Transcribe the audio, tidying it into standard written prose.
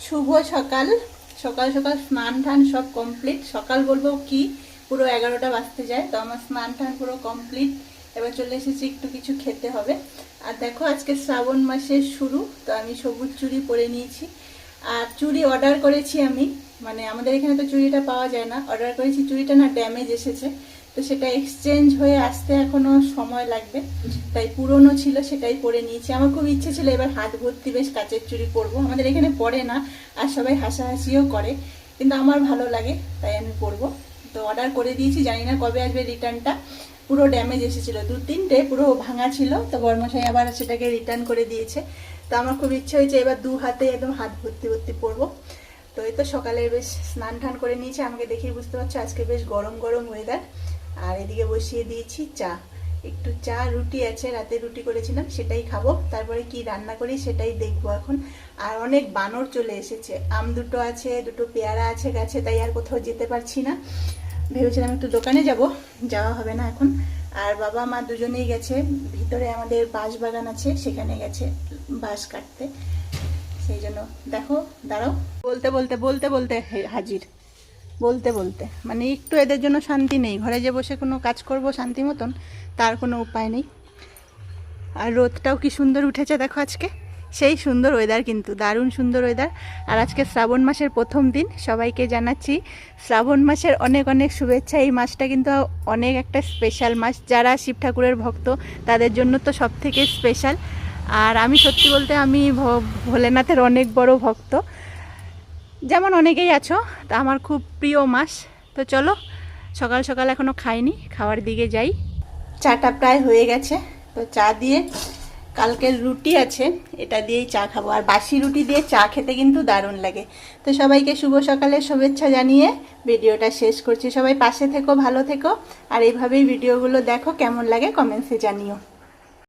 শুভ সকাল। সকাল সকাল স্নান টান সব কমপ্লিট। সকাল বলবো কি, পুরো 11টা বাজতে যায়। তো আমার স্নান টান পুরো কমপ্লিট। এবার চলে এসেছি একটু কিছু খেতে হবে। আর দেখো আজকে শ্রাবণ মাসের শুরু, তো আমি সবুজ চুড়ি পরে নিয়েছি। আর চুড়ি অর্ডার করেছি আমি, মানে আমাদের এখানে তো চুড়িটা পাওয়া যায় না। অর্ডার করেছি, চুড়িটা না ড্যামেজ এসেছে, তো সেটা এক্সচেঞ্জ হয়ে আসতে এখনো সময় লাগবে। তাই পুরনো ছিল সেটাই পরে নিয়েছি। আমার খুব ইচ্ছে ছিল এবার হাত ভর্তি বেশ কাচের চুড়ি পরবো। আমাদের এখানে পরে না, আর সবাই হাসাহাসিও করে, কিন্তু আমার ভালো লাগে তাই আমি পরবো। তো অর্ডার করে দিয়েছি, জানি না কবে আসবে রিটার্নটা। পুরো ড্যামেজ এসেছিলো, 2-3টে পুরো ভাঙা ছিল, তো বর্মশাই আবার সেটাকে রিটার্ন করে দিয়েছে। তো আমার খুব ইচ্ছে হয়েছে এবার 2 হাতে একদম হাত ভর্তি ভর্তি পরবো। তো এই তো সকালে বেশ স্নান টান করে নিয়েছি, আমাকে দেখেই বুঝতে পারছো আজকে বেশ গরম গরম ওয়েদার। আর এদিকে বসিয়ে দিয়েছি চা, একটু চা, রুটি আছে, রাতে রুটি করেছিলাম সেটাই খাবো। তারপরে কি রান্না করি সেটাই দেখবো এখন। আর অনেক বানর চলে এসেছে, আম দুটো আছে, দুটো পেয়ারা আছে গাছে, তাই আর কোথাও যেতে পারছি না। ভেবেছিলাম একটু দোকানে যাব, যাওয়া হবে না এখন। আর বাবা মা দুজনেই গেছে ভিতরে, আমাদের বাঁশ বাগান আছে সেখানে গেছে বাঁশ কাটতে। সেই জন্য দেখো, দাঁড়াও, বলতে বলতে বলতে বলতে হাজির, বলতে বলতে মানে একটু এদের জন্য শান্তি নেই। ঘরে যে বসে কোনো কাজ করব শান্তি মতন, তার কোনো উপায় নেই। আর রোদটাও কি সুন্দর উঠেছে দেখো আজকে, সেই সুন্দর ওয়েদার, কিন্তু দারুণ সুন্দর ওয়েদার। আর আজকে শ্রাবণ মাসের প্রথম দিন, সবাইকে জানাচ্ছি শ্রাবণ মাসের অনেক অনেক শুভেচ্ছা। এই মাসটা কিন্তু অনেক একটা স্পেশাল মাস, যারা শিব ঠাকুরের ভক্ত তাদের জন্য তো সব থেকে স্পেশাল। আর আমি সত্যি বলতে আমি ভোলেনাথের অনেক বড় ভক্ত, যেমন অনেকেই আছো। তা আমার খুব প্রিয় মাস। তো চলো, সকাল সকাল এখনও খাইনি, খাওয়ার দিকে যাই। চাটা প্রায় হয়ে গেছে, তো চা দিয়ে, কালকের রুটি আছে এটা দিয়েই চা খাবো। আর বাসি রুটি দিয়ে চা খেতে কিন্তু দারুণ লাগে। তো সবাইকে শুভ সকালের শুভেচ্ছা জানিয়ে ভিডিওটা শেষ করছি। সবাই পাশে থেকো, ভালো থেকো, আর এইভাবেই ভিডিওগুলো দেখো, কেমন লাগে কমেন্টসে জানিও।